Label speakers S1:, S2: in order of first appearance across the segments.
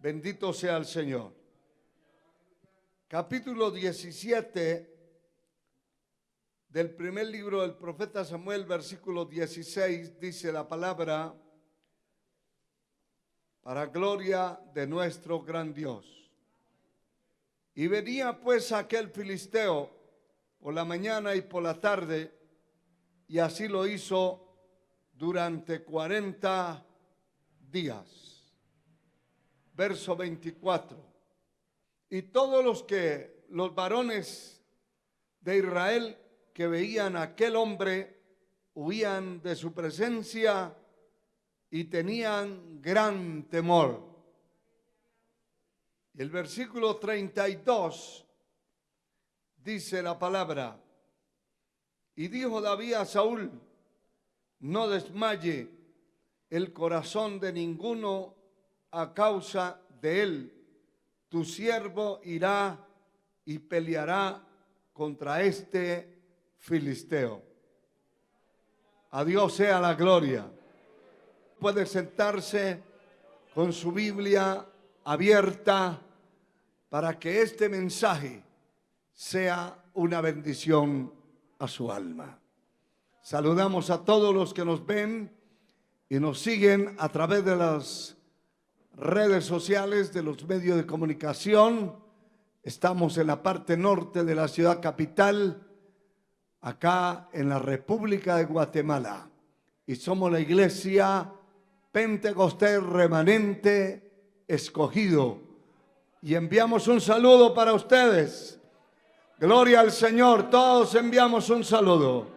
S1: Bendito sea el Señor. Capítulo 17 del primer libro del profeta Samuel, versículo 16, dice la palabra: para gloria de nuestro gran Dios. Y venía pues aquel filisteo por la mañana y por la tarde, y así lo hizo durante 40 días. Verso 24. Y todos los varones de Israel que veían a aquel hombre huían de su presencia y tenían gran temor. Y el versículo 32 dice la palabra: y dijo David a Saúl: no desmaye el corazón de ninguno a causa de él. Tu siervo irá y peleará contra este filisteo. A Dios sea la gloria. Puede sentarse con su Biblia abierta para que este mensaje sea una bendición a su alma. Saludamos a todos los que nos ven y nos siguen a través de las redes sociales, de los medios de comunicación. Estamos en la parte norte de la ciudad capital, acá en la República de Guatemala, y somos la iglesia Pentecostés Remanente Escogido, y enviamos un saludo para ustedes. Gloria al Señor. Todos enviamos un saludo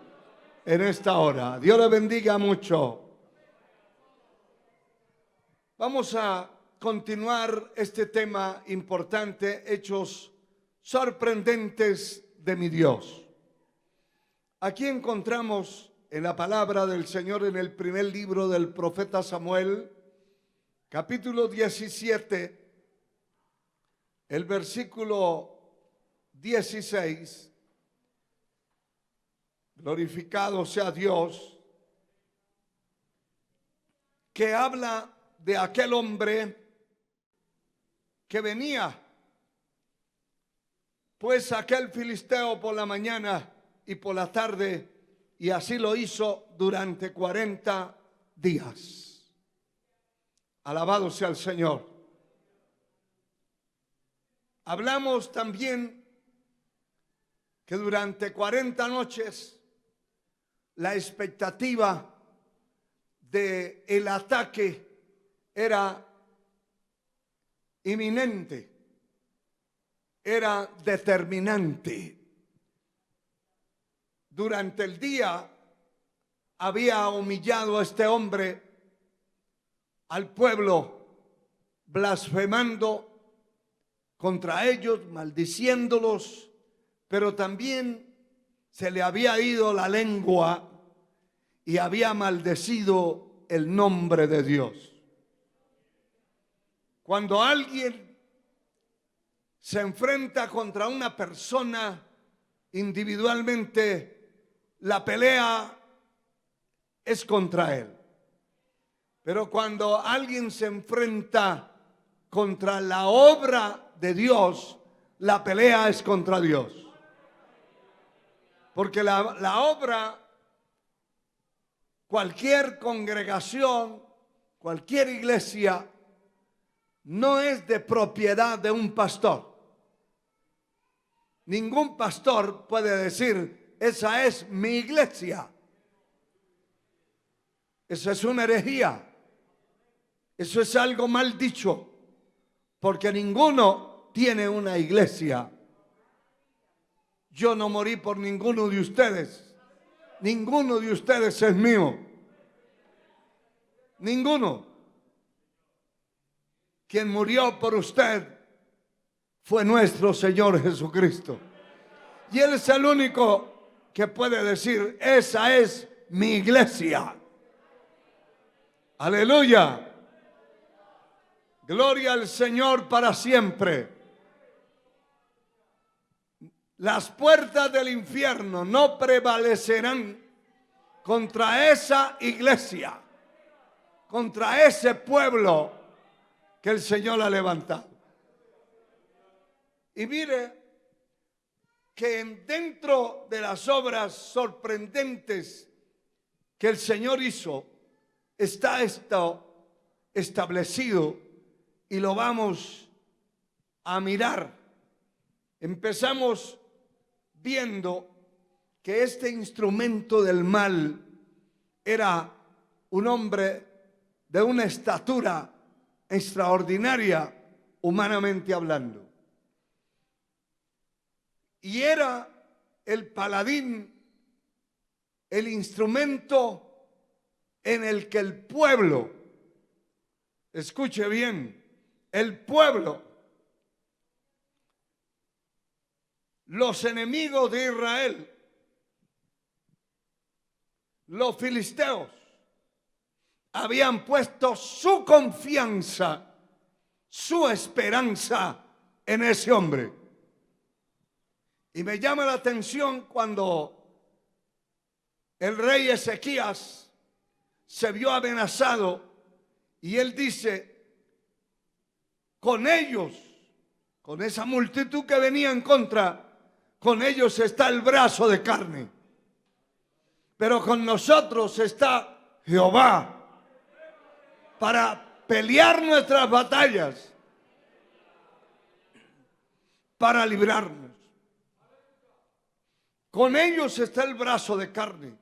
S1: en esta hora. Dios les bendiga mucho. Vamos a continuar este tema importante, hechos sorprendentes de mi Dios. Aquí encontramos en la palabra del Señor en el primer libro del profeta Samuel, capítulo 17, el versículo 16. Glorificado sea Dios, que habla de aquel hombre que venía pues aquel filisteo por la mañana y por la tarde, y así lo hizo durante 40 días. Alabado sea el Señor. Hablamos también que durante 40 noches la expectativa de el ataque era inminente, era determinante. Durante el día había humillado a este hombre al pueblo, blasfemando contra ellos, maldiciéndolos, pero también se le había ido la lengua y había maldecido el nombre de Dios. Cuando alguien se enfrenta contra una persona individualmente, la pelea es contra él. Pero cuando alguien se enfrenta contra la obra de Dios, la pelea es contra Dios. Porque la obra, cualquier congregación, cualquier iglesia, no es de propiedad de un pastor. Ningún pastor puede decir: esa es mi iglesia. Eso es una herejía. Eso es algo mal dicho, porque ninguno tiene una iglesia. Yo no morí por ninguno de ustedes. Ninguno de ustedes es mío. Ninguno. Quien murió por usted fue nuestro Señor Jesucristo. Y Él es el único que puede decir: esa es mi iglesia. Aleluya. Gloria al Señor para siempre. Las puertas del infierno no prevalecerán contra esa iglesia, contra ese pueblo que el Señor ha levantado. Y mire que dentro de las obras sorprendentes que el Señor hizo, está esto establecido y lo vamos a mirar. Empezamos viendo que este instrumento del mal era un hombre de una estatura extraordinaria, humanamente hablando. Y era el paladín, el instrumento en el que el pueblo, escuche bien, el pueblo, los enemigos de Israel, los filisteos, habían puesto su confianza, su esperanza en ese hombre. Y me llama la atención cuando el rey Ezequías se vio amenazado y él dice, con ellos, con esa multitud que venía en contra, con ellos está el brazo de carne, pero con nosotros está Jehová para pelear nuestras batallas, para librarnos. Con ellos está el brazo de carne.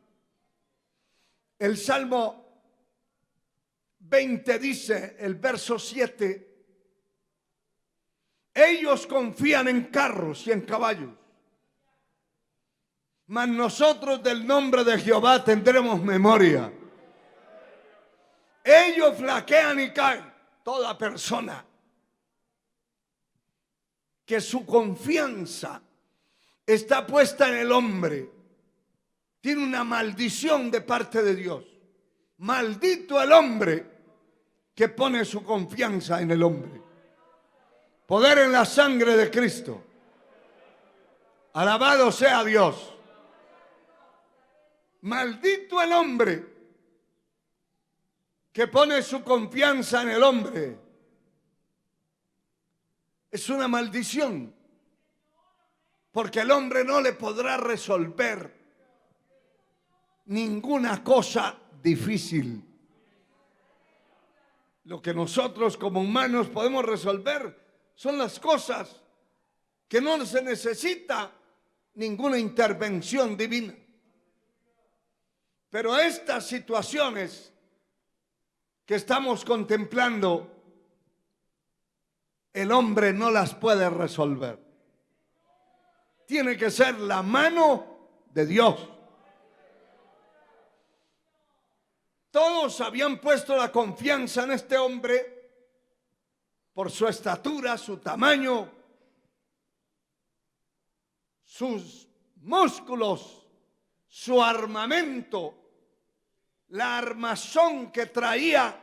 S1: El Salmo 20 dice, el verso 7, ellos confían en carros y en caballos, mas nosotros del nombre de Jehová tendremos memoria. Ellos flaquean y caen. Toda persona que su confianza está puesta en el hombre tiene una maldición de parte de Dios. Maldito el hombre que pone su confianza en el hombre. Poder en la sangre de Cristo. Alabado sea Dios. Maldito el hombre que pone su confianza en el hombre. Es una maldición, porque el hombre no le podrá resolver ninguna cosa difícil. Lo que nosotros como humanos podemos resolver son las cosas que no se necesita ninguna intervención divina. Pero estas situaciones que estamos contemplando, el hombre no las puede resolver. Tiene que ser la mano de Dios. Todos habían puesto la confianza en este hombre por su estatura, su tamaño, sus músculos, su armamento, la armazón que traía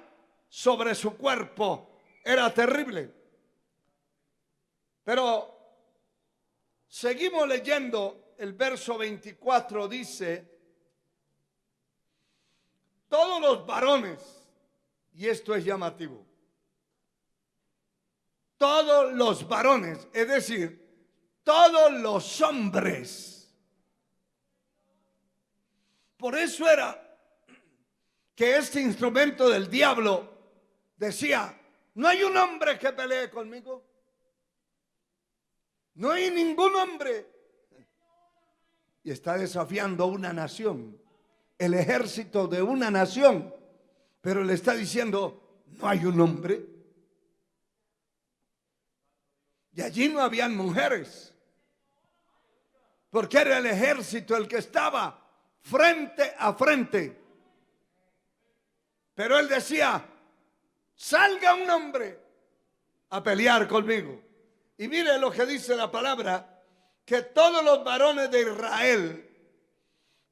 S1: sobre su cuerpo era terrible. Pero seguimos leyendo, el verso 24 dice, todos los varones, y esto es llamativo, todos los varones, es decir, todos los hombres. Por eso era que este instrumento del diablo decía, no hay un hombre que pelee conmigo. No hay ningún hombre. Y está desafiando a una nación, el ejército de una nación, pero le está diciendo, no hay un hombre. Y allí no habían mujeres, porque era el ejército el que estaba frente a frente. Pero él decía, salga un hombre a pelear conmigo. Y mire lo que dice la palabra, que todos los varones de Israel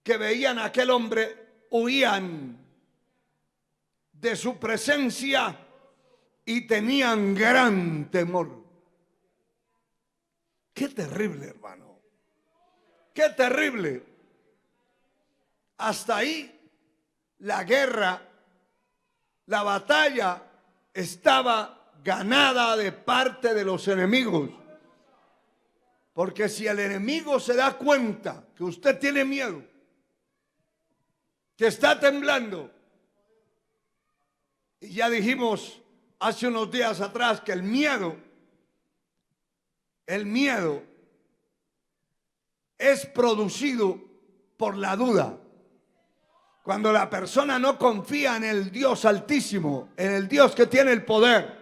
S1: que veían a aquel hombre huían de su presencia y tenían gran temor. Qué terrible, hermano. Qué terrible. Hasta ahí la guerra, la batalla estaba ganada de parte de los enemigos. Porque si el enemigo se da cuenta que usted tiene miedo, que está temblando, y ya dijimos hace unos días atrás que el miedo es producido por la duda. Cuando la persona no confía en el Dios Altísimo, en el Dios que tiene el poder.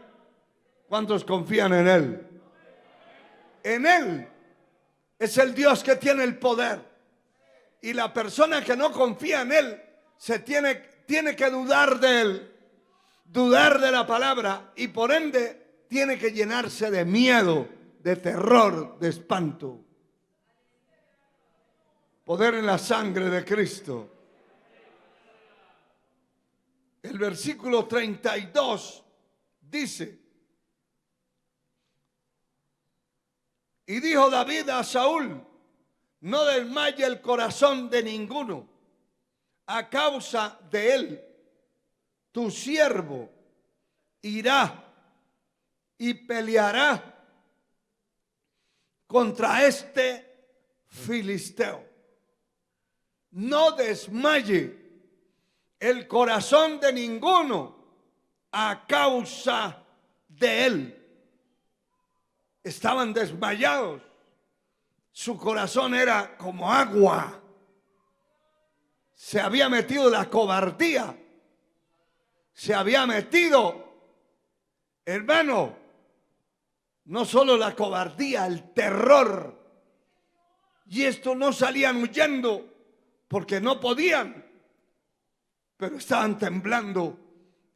S1: ¿Cuántos confían en Él? En Él es el Dios que tiene el poder. Y la persona que no confía en Él tiene que dudar de Él, dudar de la palabra, y por ende tiene que llenarse de miedo, de terror, de espanto. Poder en la sangre de Cristo. El versículo 32 dice: y dijo David a Saúl: no desmaye el corazón de ninguno a causa de él. Tu siervo irá y peleará contra este filisteo. No desmaye el corazón de ninguno a causa de él. Estaban desmayados. Su corazón era como agua. Se había metido la cobardía. Se había metido, hermano, no solo la cobardía, el terror. Y estos no salían huyendo porque no podían, pero estaban temblando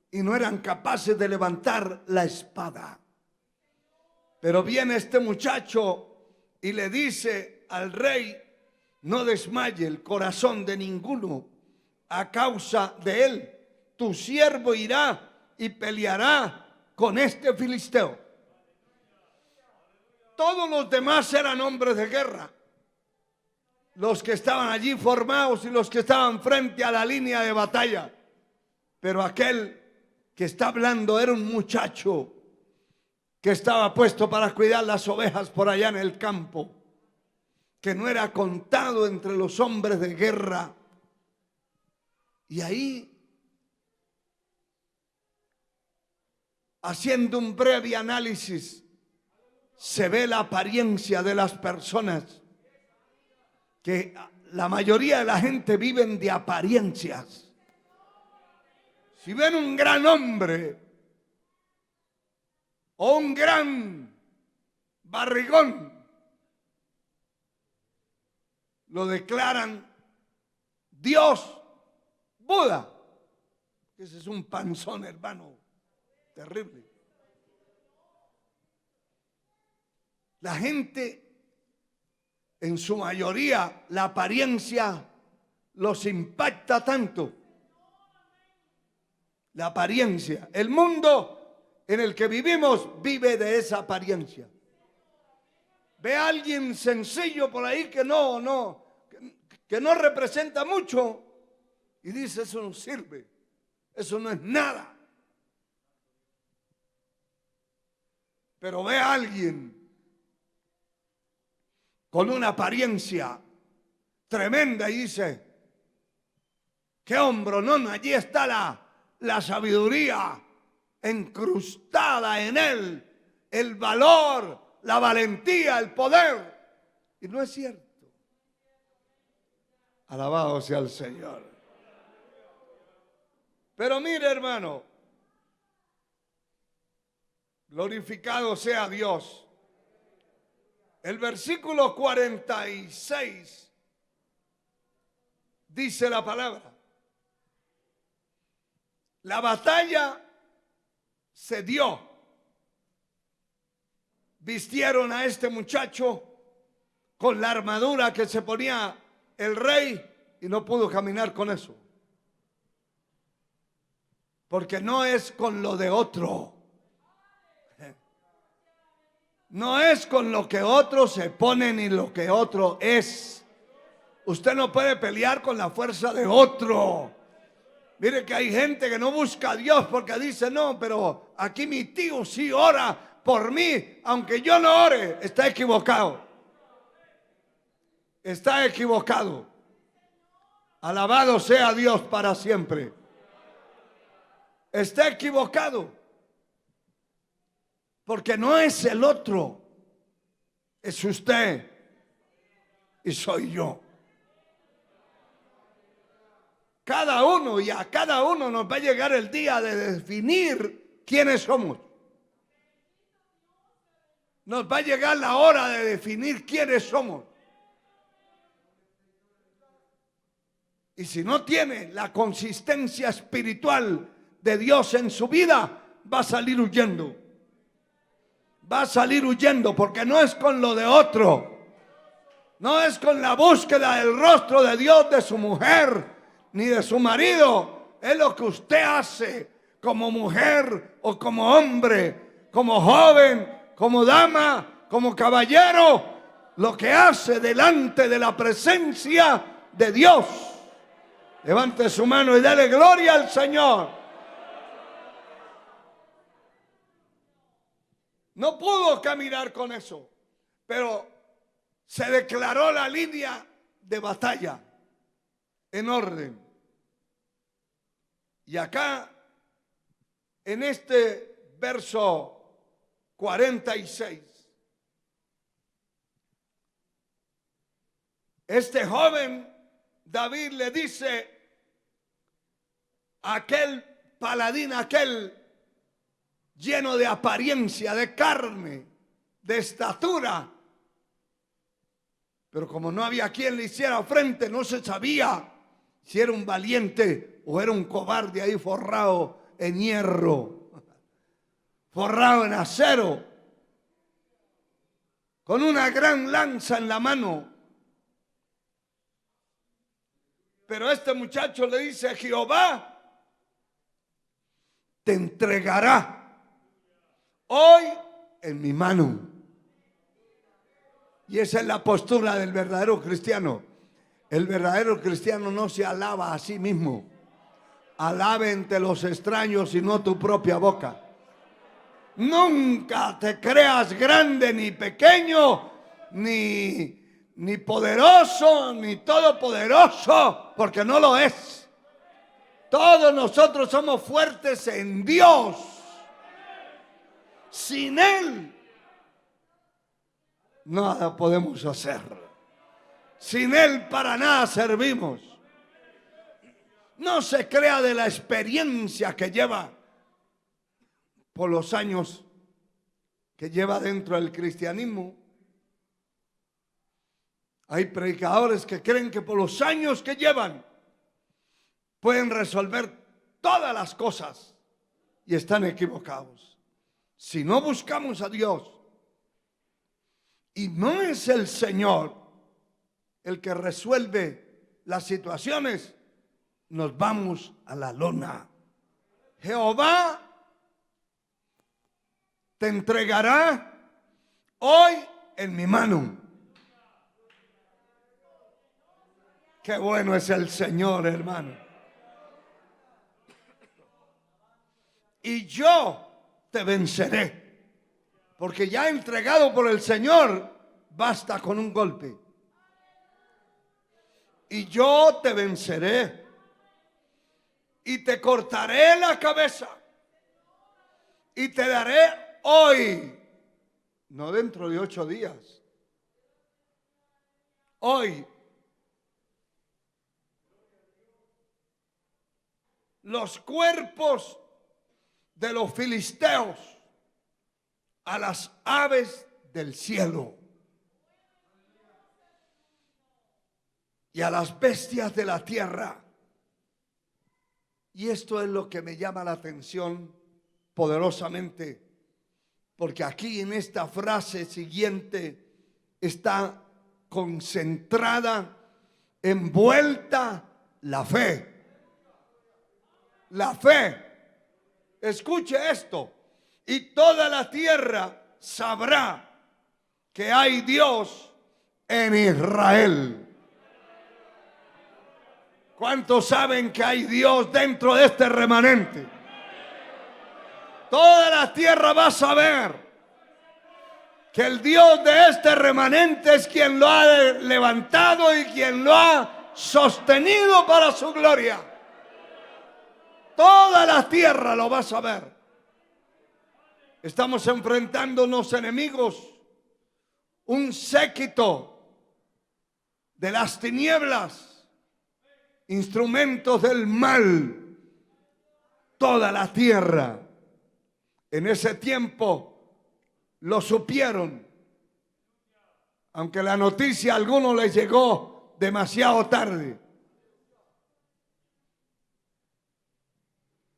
S1: y no eran capaces de levantar la espada. Pero viene este muchacho y le dice al rey: no desmaye el corazón de ninguno a causa de él. Tu siervo irá y peleará con este filisteo. Todos los demás eran hombres de guerra. Los que estaban allí formados y los que estaban frente a la línea de batalla. Pero aquel que está hablando era un muchacho que estaba puesto para cuidar las ovejas por allá en el campo, que no era contado entre los hombres de guerra. Y ahí, haciendo un breve análisis, se ve la apariencia de las personas, que la mayoría de la gente viven de apariencias. Si ven un gran hombre o un gran barrigón, lo declaran Dios, Buda. Ese es un panzón, hermano, terrible. La gente, en su mayoría, la apariencia los impacta tanto. La apariencia. El mundo en el que vivimos vive de esa apariencia. Ve a alguien sencillo por ahí que no representa mucho y dice: eso no sirve, eso no es nada. Pero ve a alguien con una apariencia tremenda y dice: qué hombro, no, allí está la sabiduría encrustada en él, el valor, la valentía, el poder. Y no es cierto. Alabado sea el Señor. Pero mire, hermano, glorificado sea Dios. El versículo 46 dice la palabra: la batalla se dio. Vistieron a este muchacho con la armadura que se ponía el rey y no pudo caminar con eso. Porque no es con lo de otro. No es con lo que otro se pone ni lo que otro es. Usted no puede pelear con la fuerza de otro. Mire que hay gente que no busca a Dios porque dice, no, pero aquí mi tío sí ora por mí, aunque yo no ore. Está equivocado. Está equivocado. Alabado sea Dios para siempre. Está equivocado. Porque no es el otro. Es usted. Y soy yo. Cada uno, y a cada uno nos va a llegar el día de definir quiénes somos. Nos va a llegar la hora de definir quiénes somos. Y si no tiene la consistencia espiritual de Dios en su vida, va a salir huyendo. Va a salir huyendo porque no es con lo de otro. No es con la búsqueda del rostro de Dios de su mujer ni de su marido. Es lo que usted hace como mujer o como hombre, como joven, como dama, como caballero. Lo que hace delante de la presencia de Dios. Levante su mano y dale gloria al Señor. No pudo caminar con eso, pero se declaró la línea de batalla en orden. Y acá, en este verso 46, este joven David le dice a aquel paladín, aquel lleno de apariencia, de carne, de estatura, pero como no había quien le hiciera frente, no se sabía si era un valiente o era un cobarde ahí forrado en hierro, forrado en acero, con una gran lanza en la mano. Pero este muchacho le dice, Jehová te entregará hoy en mi mano. Y esa es la postura del verdadero cristiano. El verdadero cristiano no se alaba a sí mismo. Alabe entre los extraños y no tu propia boca. Nunca te creas grande ni pequeño, ni poderoso, ni todopoderoso, porque no lo es. Todos nosotros somos fuertes en Dios. Sin Él, nada podemos hacer. Sin Él para nada servimos. No se crea de la experiencia que lleva por los años que lleva dentro del cristianismo. Hay predicadores que creen que por los años que llevan pueden resolver todas las cosas y están equivocados. Si no buscamos a Dios y no es el Señor el que resuelve las situaciones, nos vamos a la lona. Jehová te entregará hoy en mi mano. Qué bueno es el Señor, hermano. Y yo te venceré. Porque ya entregado por el Señor, basta con un golpe. Y yo te venceré. Y te cortaré la cabeza. Y te daré hoy. No dentro de 8 días. Hoy. Los cuerpos de los filisteos a las aves del cielo y a las bestias de la tierra. Y esto es lo que me llama la atención poderosamente, porque aquí en esta frase siguiente está concentrada, envuelta la fe. La fe. Escuche esto. Y toda la tierra sabrá que hay Dios en Israel. ¿Cuántos saben que hay Dios dentro de este remanente? Toda la tierra va a saber que el Dios de este remanente es quien lo ha levantado y quien lo ha sostenido para su gloria. Toda la tierra lo va a saber. Estamos enfrentando unos enemigos, un séquito de las tinieblas, instrumentos del mal, toda la tierra. En ese tiempo lo supieron, aunque la noticia a algunos les llegó demasiado tarde.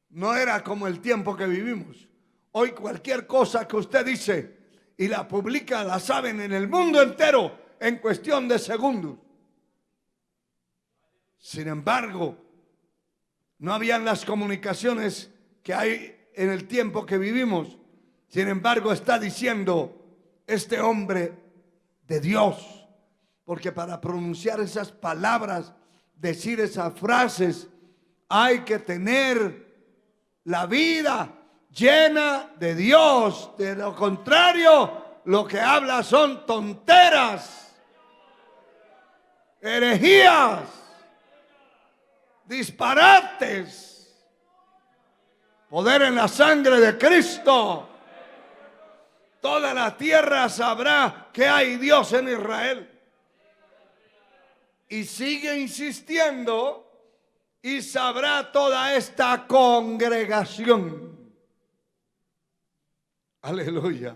S1: No era como el tiempo que vivimos. Hoy cualquier cosa que usted dice y la publica, la saben en el mundo entero en cuestión de segundos. Sin embargo, no habían las comunicaciones que hay en el tiempo que vivimos. Sin embargo, está diciendo este hombre de Dios, porque para pronunciar esas palabras, decir esas frases, hay que tener la vida llena de Dios. De lo contrario, lo que habla son tonteras, herejías, disparates. Poder en la sangre de Cristo. Toda la tierra sabrá que hay Dios en Israel. Y sigue insistiendo, y sabrá toda esta congregación. Aleluya.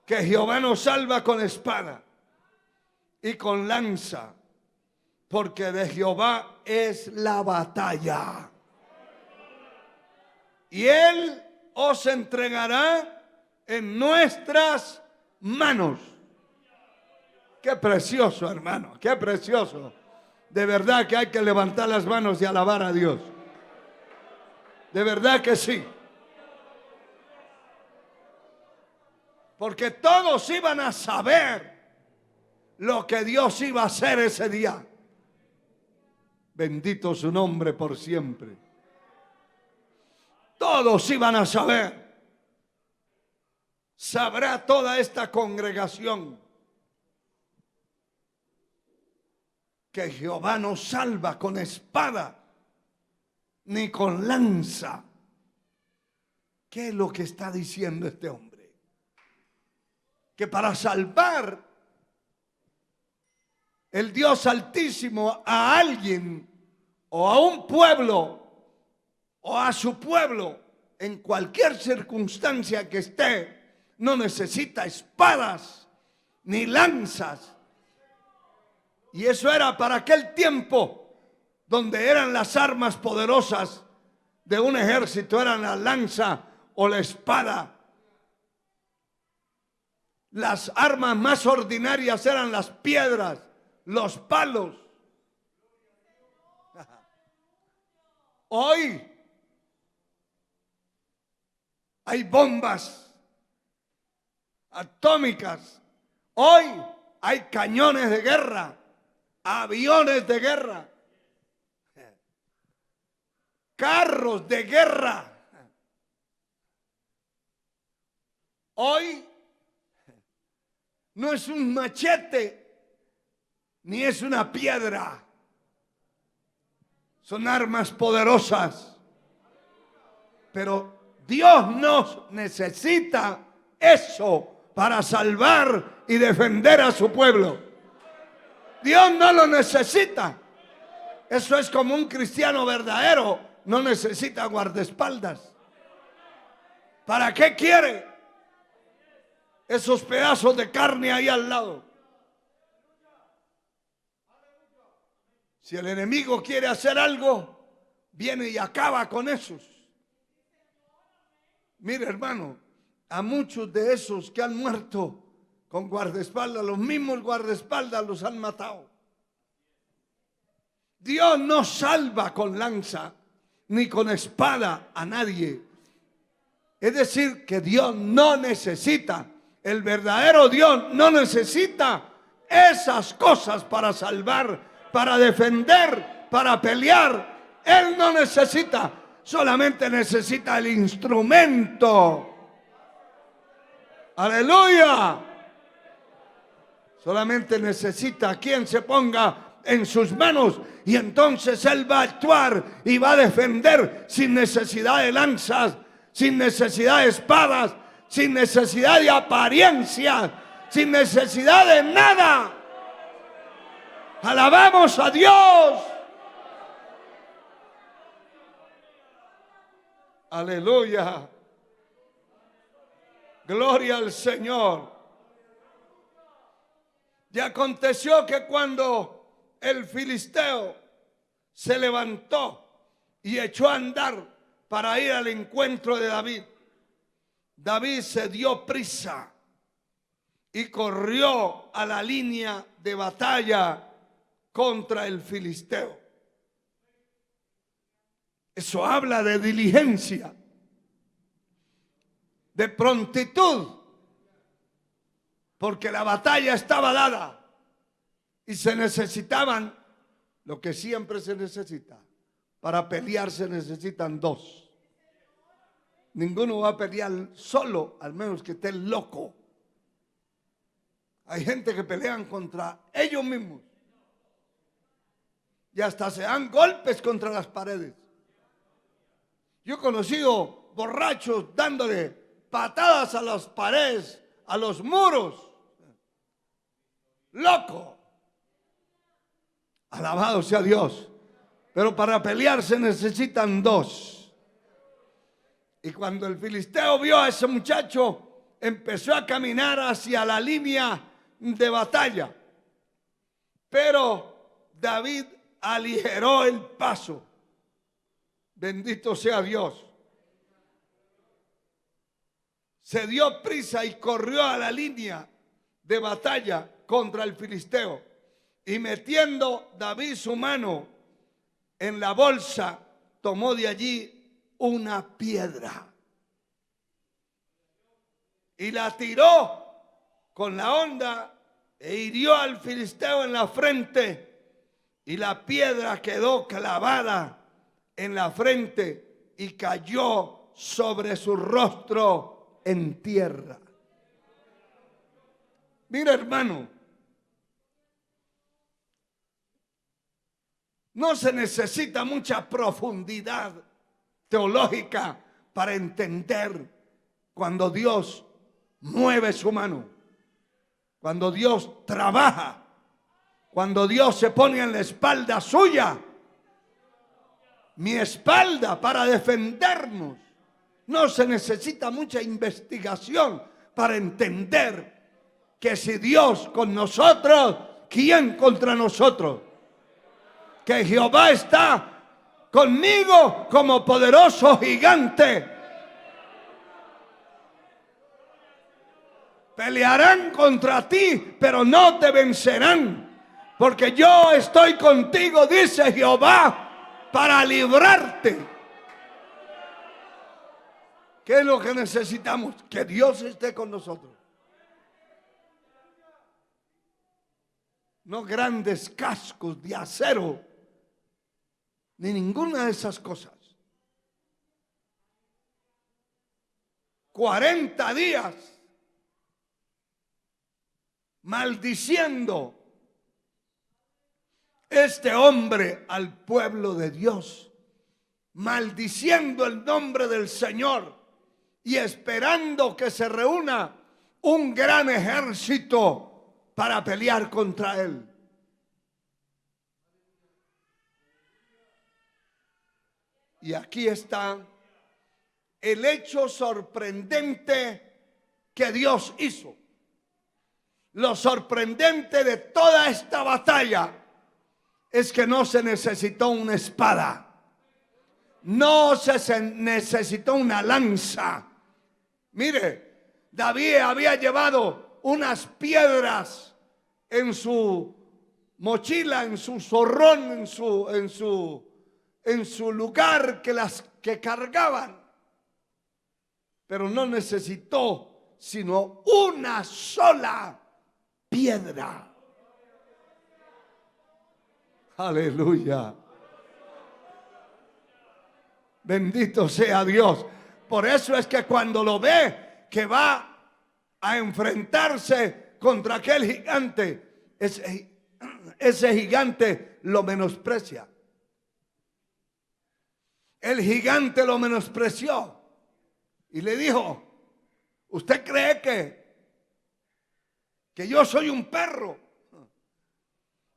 S1: Que Jehová nos salva con espada y con lanza, porque de Jehová es la batalla. Y Él os entregará en nuestras manos. Qué precioso, hermano, qué precioso. De verdad que hay que levantar las manos y alabar a Dios. De verdad que sí. Porque todos iban a saber lo que Dios iba a hacer ese día. Bendito su nombre por siempre. Todos iban a saber. Sabrá toda esta congregación que Jehová no salva con espada ni con lanza. ¿Qué es lo que está diciendo este hombre? Que para salvar el Dios Altísimo a alguien o a un pueblo o a su pueblo en cualquier circunstancia que esté, no necesita espadas ni lanzas. Y eso era para aquel tiempo donde eran las armas poderosas de un ejército, eran la lanza o la espada. Las armas más ordinarias eran las piedras, los palos. Hoy hay bombas atómicas. Hoy hay cañones de guerra, aviones de guerra, carros de guerra. Hoy no es un machete ni es una piedra. Son armas poderosas. Pero Dios no necesita eso para salvar y defender a su pueblo. Dios no lo necesita. Eso es como un cristiano verdadero. No necesita guardaespaldas. ¿Para qué quiere esos pedazos de carne ahí al lado? Si el enemigo quiere hacer algo, viene y acaba con esos. Mire, hermano, a muchos de esos que han muerto con guardaespaldas, los mismos guardaespaldas los han matado. Dios no salva con lanza ni con espada a nadie. Es decir, que Dios no necesita, el verdadero Dios no necesita esas cosas para salvar, para defender, para pelear. Él no necesita, solamente necesita el instrumento. Aleluya. Solamente necesita a quien se ponga en sus manos, y entonces Él va a actuar y va a defender sin necesidad de lanzas, sin necesidad de espadas, sin necesidad de apariencias, sin necesidad de nada. Alabamos a Dios. Aleluya. Gloria al Señor. Y aconteció que cuando el filisteo se levantó y echó a andar para ir al encuentro de David, David se dio prisa y corrió a la línea de batalla contra el filisteo. Eso habla de diligencia, de prontitud, porque la batalla estaba dada y se necesitaban lo que siempre se necesita. Para pelear se necesitan dos. Ninguno va a pelear solo, al menos que esté loco. Hay gente que pelean contra ellos mismos y hasta se dan golpes contra las paredes. Yo he conocido borrachos dándole patadas a las paredes, a los muros. Loco. Alabado sea Dios. Pero para pelear se necesitan dos. Y cuando el filisteo vio a ese muchacho, empezó a caminar hacia la línea de batalla. Pero David aligeró el paso. Bendito sea Dios. Se dio prisa y corrió a la línea de batalla contra el filisteo. Y metiendo David su mano en la bolsa, tomó de allí una piedra y la tiró con la honda e hirió al filisteo en la frente, y la piedra quedó clavada en la frente y cayó sobre su rostro en tierra. Mira, hermano, no se necesita mucha profundidad teológica para entender cuando Dios mueve su mano, cuando Dios trabaja, cuando Dios se pone en la espalda suya, mi espalda, para defendernos. No se necesita mucha investigación para entender que si Dios con nosotros, ¿quién contra nosotros? Que Jehová está conmigo como poderoso gigante. Pelearán contra ti, pero no te vencerán, porque yo estoy contigo, dice Jehová, para librarte. ¿Qué es lo que necesitamos? Que Dios esté con nosotros. No grandes cascos de acero, ni ninguna de esas cosas. 40 días maldiciendo este hombre al pueblo de Dios, maldiciendo el nombre del Señor y esperando que se reúna un gran ejército para pelear contra él. Y aquí está el hecho sorprendente que Dios hizo. Lo sorprendente de toda esta batalla es que no se necesitó una espada, no se necesitó una lanza. Mire, David había llevado unas piedras en su mochila, en su zorrón, en su lugar que cargaban, pero no necesitó sino una sola piedra. Aleluya. Bendito sea Dios. Por eso es que cuando lo ve que va a enfrentarse contra aquel gigante, ese gigante lo menosprecia. El gigante lo menospreció y le dijo: ¿usted cree que yo soy un perro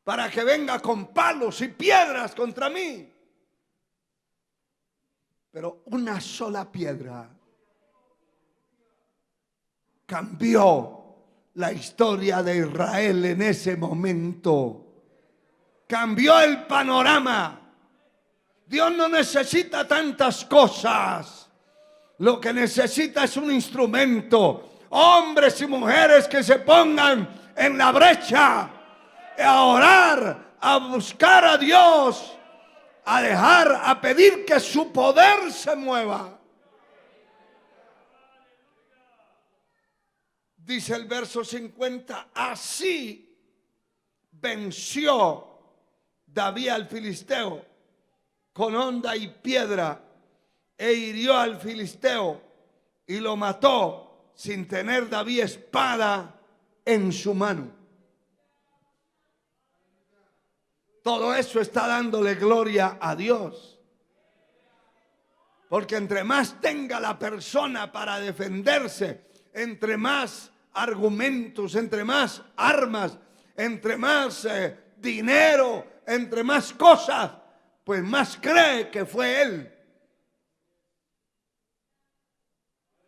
S1: para que venga con palos y piedras contra mí? Pero una sola piedra cambió la historia de Israel en ese momento. Cambió el panorama. Dios no necesita tantas cosas. Lo que necesita es un instrumento. Hombres y mujeres que se pongan en la brecha a orar, a buscar a Dios, a pedir que su poder se mueva. Dice el verso 50: así venció David al filisteo con honda y piedra, e hirió al filisteo y lo mató sin tener David espada en su mano. Todo eso está dándole gloria a Dios. Porque entre más tenga la persona para defenderse, entre más argumentos, entre más armas, entre más dinero, entre más cosas, pues más cree que fue él.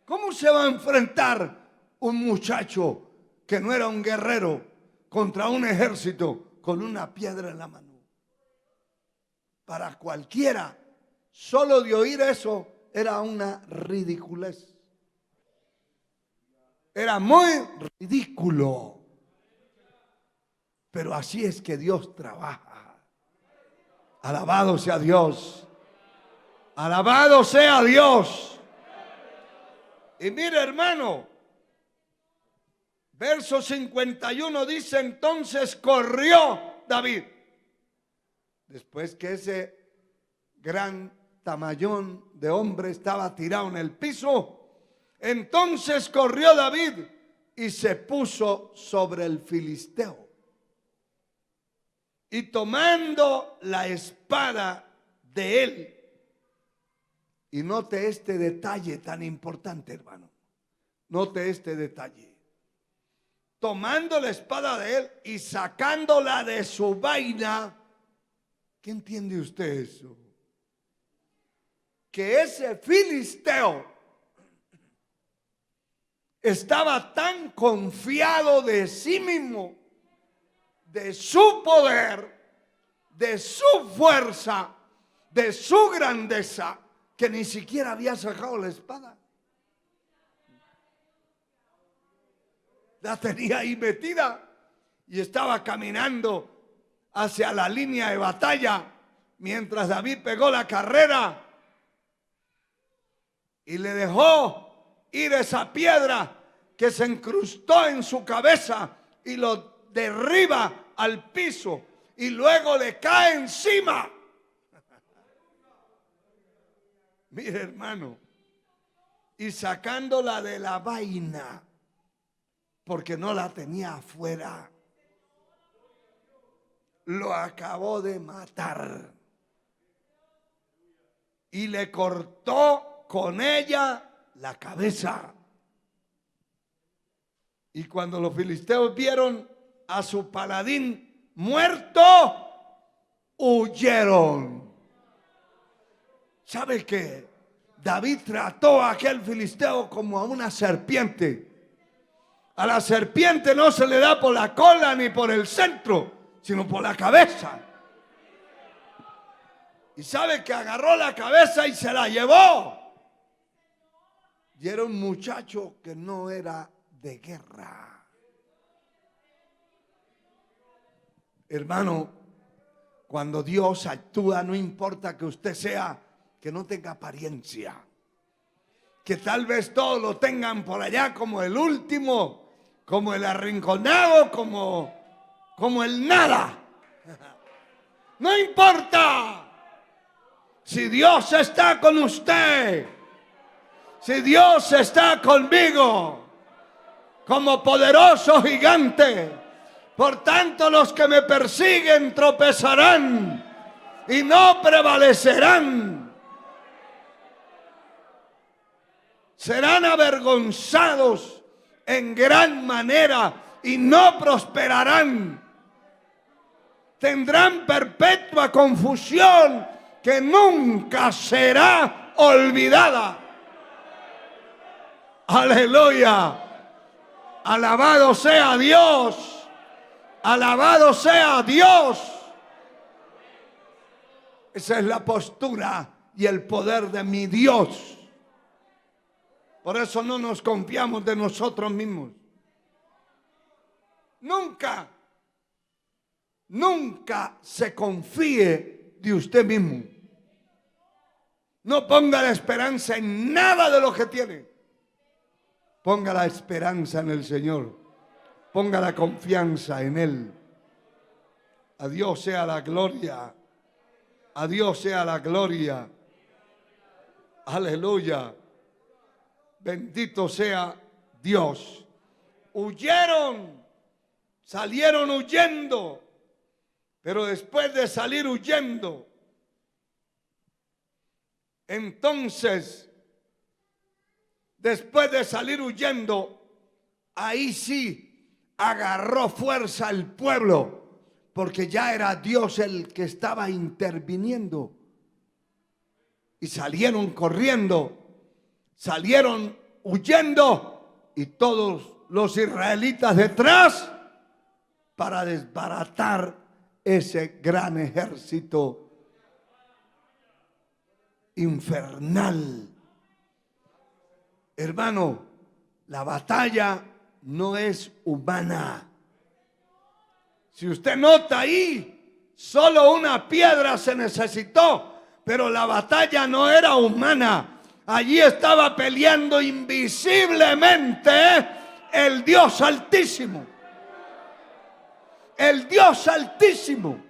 S1: ¿Cómo se va a enfrentar un muchacho que no era un guerrero contra un ejército con una piedra en la mano? Para cualquiera, solo de oír eso, era una ridiculez. Era muy ridículo. Pero así es que Dios trabaja. Alabado sea Dios. Alabado sea Dios. Y mire, hermano, verso 51 dice: entonces corrió David. Después que ese gran tamañón de hombre estaba tirado en el piso, entonces corrió David y se puso sobre el filisteo. Y tomando la espada de él, y note este detalle tan importante, hermano, note este detalle. Tomando la espada de él y sacándola de su vaina. ¿Qué entiende usted eso? Que ese filisteo estaba tan confiado de sí mismo, de su poder, de su fuerza, de su grandeza, que ni siquiera había sacado la espada. La tenía ahí metida y estaba caminando hacia la línea de batalla mientras David pegó la carrera y le dejó ir esa piedra que se incrustó en su cabeza y lo derriba al piso y luego le cae encima. Mire, hermano, y sacándola de la vaina porque no la tenía afuera, lo acabó de matar y le cortó con ella la cabeza. Y cuando los filisteos vieron a su paladín muerto, huyeron. ¿Sabe qué? David trató a aquel filisteo como a una serpiente. A la serpiente no se le da por la cola ni por el centro, sino por la cabeza. Y sabe que agarró la cabeza y se la llevó. Y era un muchacho que no era de guerra. Hermano, cuando Dios actúa, no importa que usted sea, que no tenga apariencia, que tal vez todos lo tengan por allá como el último, como el arrinconado, como el nada. No importa. Si Dios está con usted, si Dios está conmigo, como poderoso gigante, por tanto los que me persiguen tropezarán y no prevalecerán. Serán avergonzados en gran manera y no prosperarán. Tendrán perpetua confusión que nunca será olvidada. Aleluya. Alabado sea Dios. Alabado sea Dios. Esa es la postura y el poder de mi Dios. Por eso no nos confiamos de nosotros mismos. Nunca, nunca se confíe de usted mismo. No ponga la esperanza en nada de lo que tiene. Ponga la esperanza en el Señor. Ponga la confianza en Él. A Dios sea la gloria. A Dios sea la gloria. Aleluya. Bendito sea Dios. Huyeron, salieron huyendo, pero después de salir huyendo, entonces, después de salir huyendo, ahí sí agarró fuerza el pueblo, porque ya era Dios el que estaba interviniendo. Y salieron corriendo. Salieron huyendo y todos los israelitas detrás para desbaratar ese gran ejército infernal. Hermano, la batalla no es humana. Si usted nota ahí, solo una piedra se necesitó, pero la batalla no era humana. Allí estaba peleando invisiblemente el Dios Altísimo. El Dios Altísimo.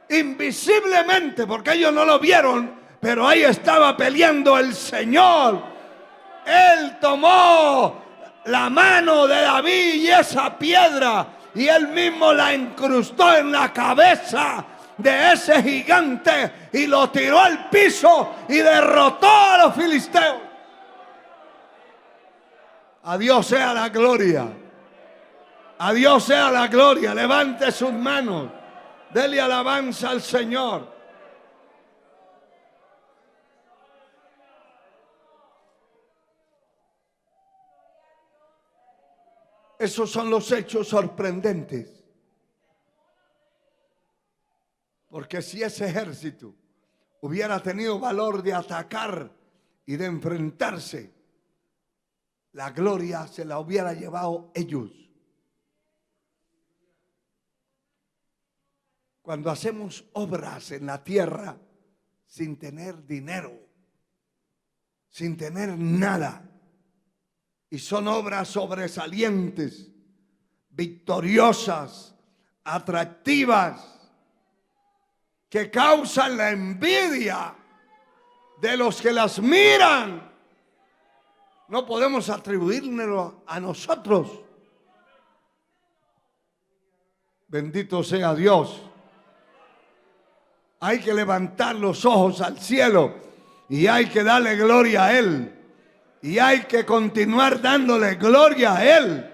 S1: Invisiblemente, porque ellos no lo vieron, pero ahí estaba peleando el Señor. Él tomó la mano de David y esa piedra, y él mismo la incrustó en la cabeza de ese gigante y lo tiró al piso y derrotó a los filisteos. A Dios sea la gloria. A Dios sea la gloria. Levante sus manos. Dele alabanza al Señor. Esos son los hechos sorprendentes. Porque si ese ejército hubiera tenido valor de atacar y de enfrentarse, la gloria se la hubiera llevado ellos. Cuando hacemos obras en la tierra sin tener dinero, sin tener nada, y son obras sobresalientes, victoriosas, atractivas, que causan la envidia de los que las miran, no podemos atribuírnoslo a nosotros. Bendito sea Dios. Hay que levantar los ojos al cielo y hay que darle gloria a Él. Y hay que continuar dándole gloria a Él.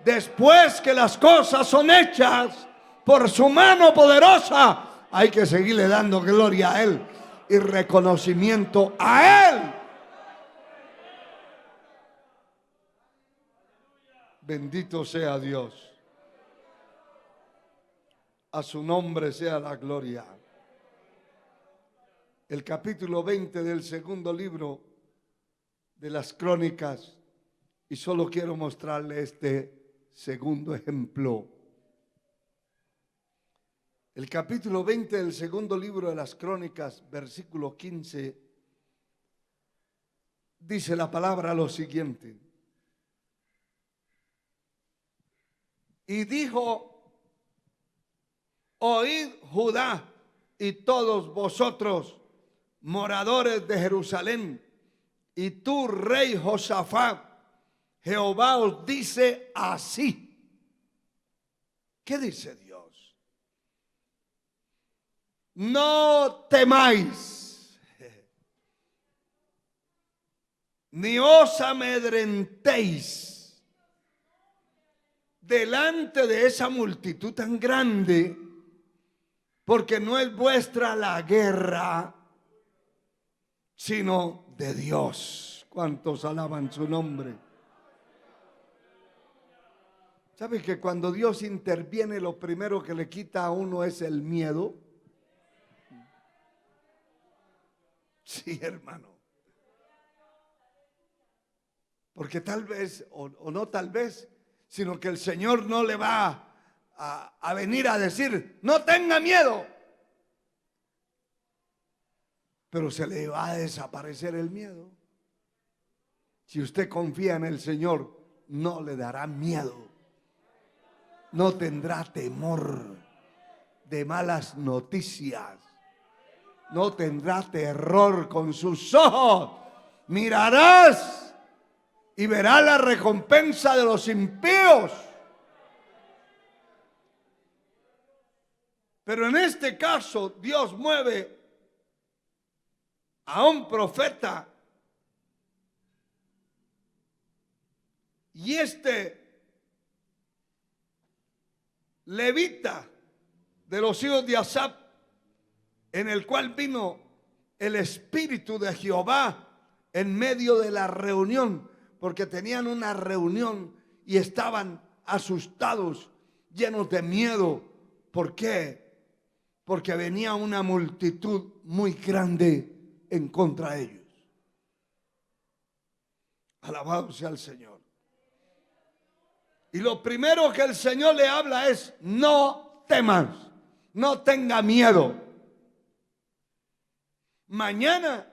S1: Después que las cosas son hechas por su mano poderosa, hay que seguirle dando gloria a Él y reconocimiento a Él. Bendito sea Dios. A su nombre sea la gloria. El capítulo 20 del segundo libro de las Crónicas, y solo quiero mostrarle este segundo ejemplo. El capítulo 20 del segundo libro de las Crónicas, versículo 15, dice la palabra lo siguiente. Y dijo: oíd Judá y todos vosotros moradores de Jerusalén, y tú, rey Josafat, Jehová os dice así. ¿Qué dice Dios? No temáis, ni os amedrentéis delante de esa multitud tan grande, porque no es vuestra la guerra, sino de Dios. ¿Cuántos alaban su nombre? ¿Sabe que cuando Dios interviene, lo primero que le quita a uno es el miedo? Sí, hermano. Porque tal vez, o no tal vez, sino que el Señor no le va a venir a decir, no tenga miedo. Pero se le va a desaparecer el miedo. Si usted confía en el Señor, no le dará miedo. No tendrá temor de malas noticias. No tendrá terror. Con sus ojos mirarás y verás la recompensa de los impíos. Pero en este caso, Dios mueve a un profeta, y este levita de los hijos de Asaf, en el cual vino el Espíritu de Jehová en medio de la reunión, porque tenían una reunión y estaban asustados, llenos de miedo. ¿Por qué? Porque venía una multitud muy grande en contra de ellos. Alabado sea el Señor. Y lo primero que el Señor le habla es: no temas, no tenga miedo. Mañana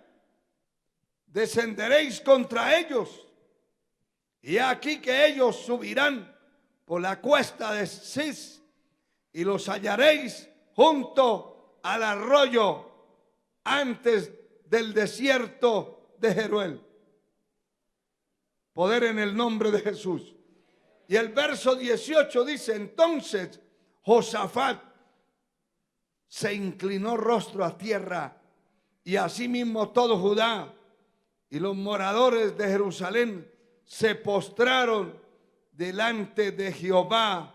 S1: descenderéis contra ellos, y aquí que ellos subirán por la cuesta de Cis, y los hallaréis junto al arroyo antes del desierto de Jeruel. Poder en el nombre de Jesús. Y el verso 18 dice: entonces Josafat se inclinó rostro a tierra, y asimismo todo Judá y los moradores de Jerusalén se postraron delante de Jehová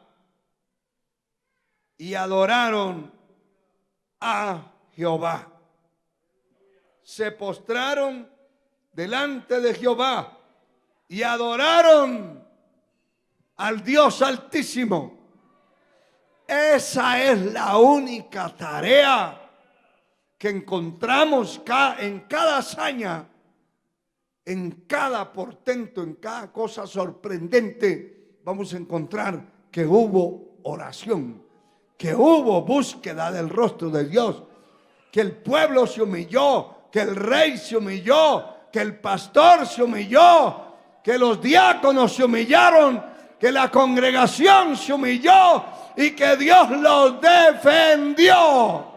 S1: y adoraron a Jehová. Se postraron delante de Jehová y adoraron al Dios Altísimo. Esa es la única tarea que encontramos en cada hazaña, en cada portento, en cada cosa sorprendente. Vamos a encontrar que hubo oración, que hubo búsqueda del rostro de Dios, que el pueblo se humilló, que el rey se humilló, que el pastor se humilló, que los diáconos se humillaron, que la congregación se humilló y que Dios los defendió.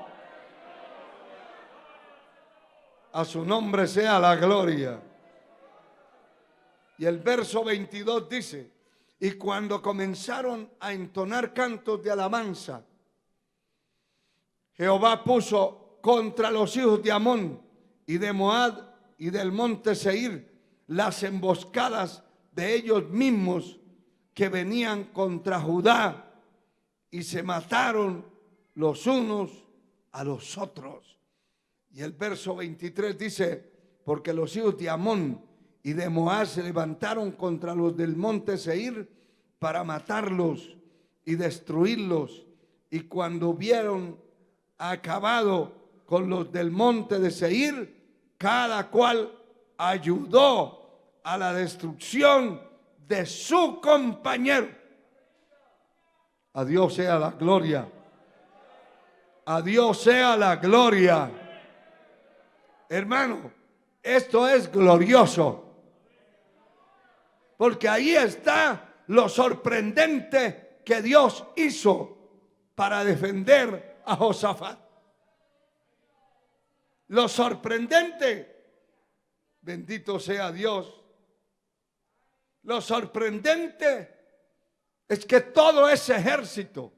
S1: A su nombre sea la gloria. Y el verso 22 dice: y cuando comenzaron a entonar cantos de alabanza, Jehová puso contra los hijos de Amón y de Moab y del monte Seir las emboscadas de ellos mismos que venían contra Judá, y se mataron los unos a los otros. Y el verso 23 dice: porque los hijos de Amón y de Moab se levantaron contra los del monte Seir para matarlos y destruirlos. Y cuando hubieron acabado con los del monte de Seir, cada cual ayudó a la destrucción de su compañero. A Dios sea la gloria. A Dios sea la gloria. Hermano, esto es glorioso, porque ahí está lo sorprendente que Dios hizo para defender a Josafat. Lo sorprendente, bendito sea Dios, lo sorprendente es que todo ese ejército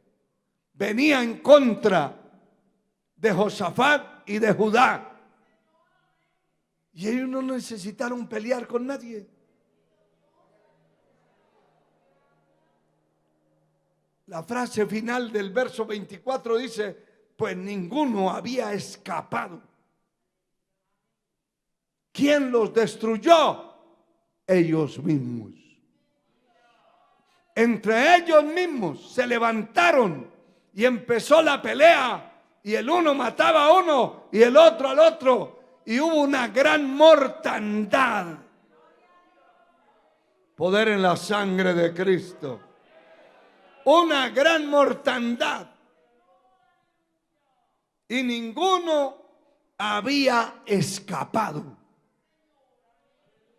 S1: venía en contra de Josafat y de Judá. Y ellos no necesitaron pelear con nadie. La frase final del verso 24 dice, pues ninguno había escapado. ¿Quién los destruyó? Ellos mismos. Entre ellos mismos se levantaron y empezó la pelea, y el uno mataba a uno y el otro al otro, y hubo una gran mortandad. Poder en la sangre de Cristo. Una gran mortandad. Y ninguno había escapado.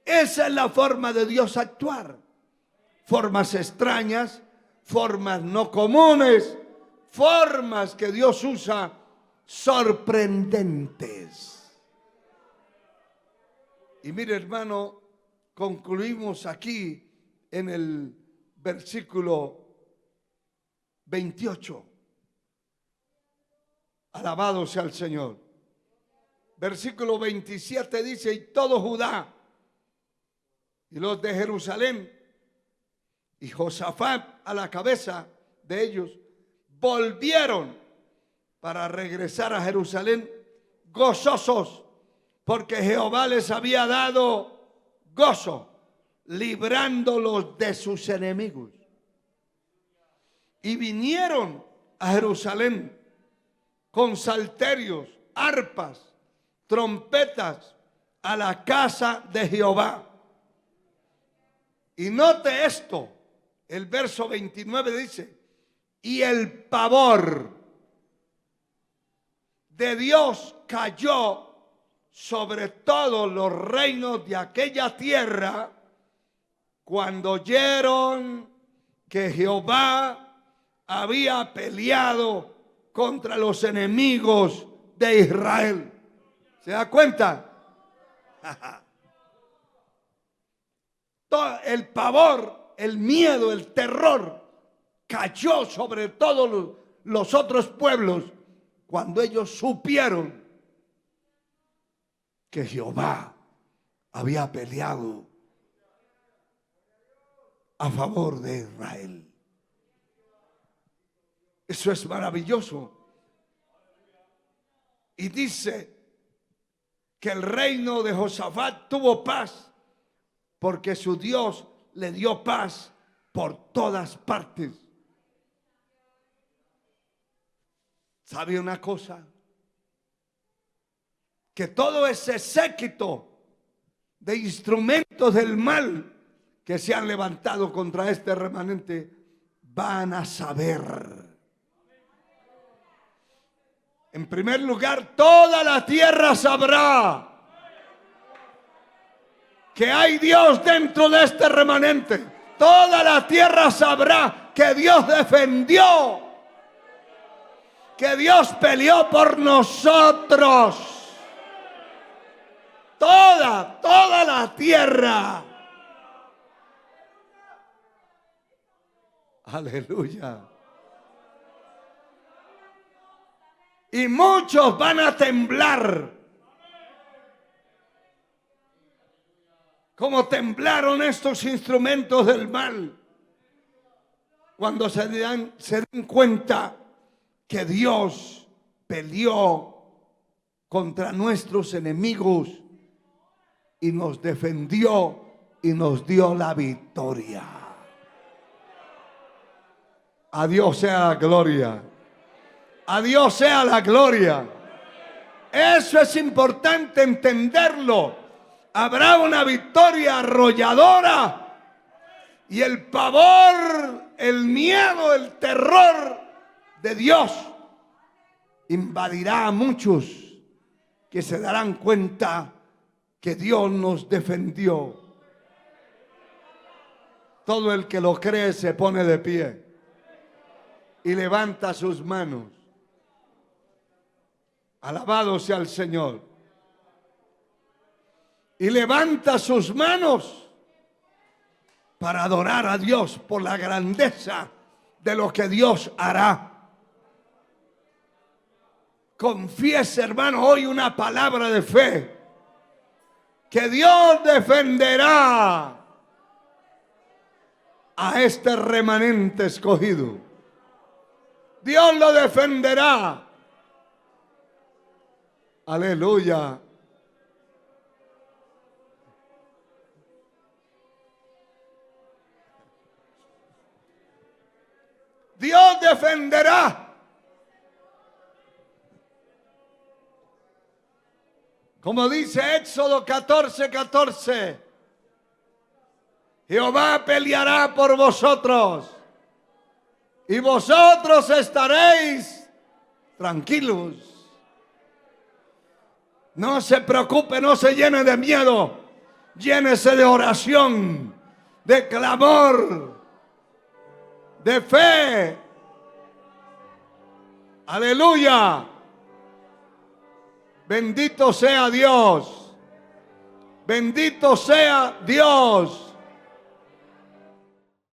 S1: Esa es la forma de Dios actuar. Formas extrañas, formas no comunes, formas que Dios usa sorprendentes. Y mire, hermano, concluimos aquí en el versículo 28. Alabado sea el Señor. Versículo 27 dice, y todo Judá y los de Jerusalén y Josafat a la cabeza de ellos volvieron para regresar a Jerusalén gozosos, porque Jehová les había dado gozo, librándolos de sus enemigos. Y vinieron a Jerusalén con salterios, arpas, trompetas a la casa de Jehová. Y note esto, el verso 29 dice, y el pavor de Dios cayó sobre todos los reinos de aquella tierra cuando oyeron que Jehová había peleado contra los enemigos de Israel. ¿Se da cuenta? Todo el pavor, el miedo, el terror cayó sobre todos los otros pueblos cuando ellos supieron que Jehová había peleado a favor de Israel. Eso es maravilloso. Y dice que el reino de Josafat tuvo paz porque su Dios le dio paz por todas partes. ¿Sabe una cosa? Que todo ese séquito de instrumentos del mal que se han levantado contra este remanente van a saber. En primer lugar, toda la tierra sabrá que hay Dios dentro de este remanente. Toda la tierra sabrá que Dios defendió, que Dios peleó por nosotros. Toda la tierra. Aleluya. Y muchos van a temblar, como temblaron estos instrumentos del mal, cuando se den cuenta que Dios peleó contra nuestros enemigos y nos defendió y nos dio la victoria. A Dios sea la gloria. A Dios sea la gloria. Eso es importante entenderlo. Habrá una victoria arrolladora y el pavor, el miedo, el terror de Dios invadirá a muchos que se darán cuenta que Dios nos defendió. Todo el que lo cree se pone de pie y levanta sus manos. Alabado sea el Señor. y levanta sus manos para adorar a Dios por la grandeza de lo que Dios hará. Confiese, hermano, hoy una palabra de fe, que Dios defenderá a este remanente escogido. Dios lo defenderá. Aleluya. Dios defenderá. Como dice Éxodo 14:14, Jehová peleará por vosotros y vosotros estaréis tranquilos. No se preocupe, no se llene de miedo, llénese de oración, de clamor, de fe. Aleluya. Bendito sea Dios. Bendito sea Dios.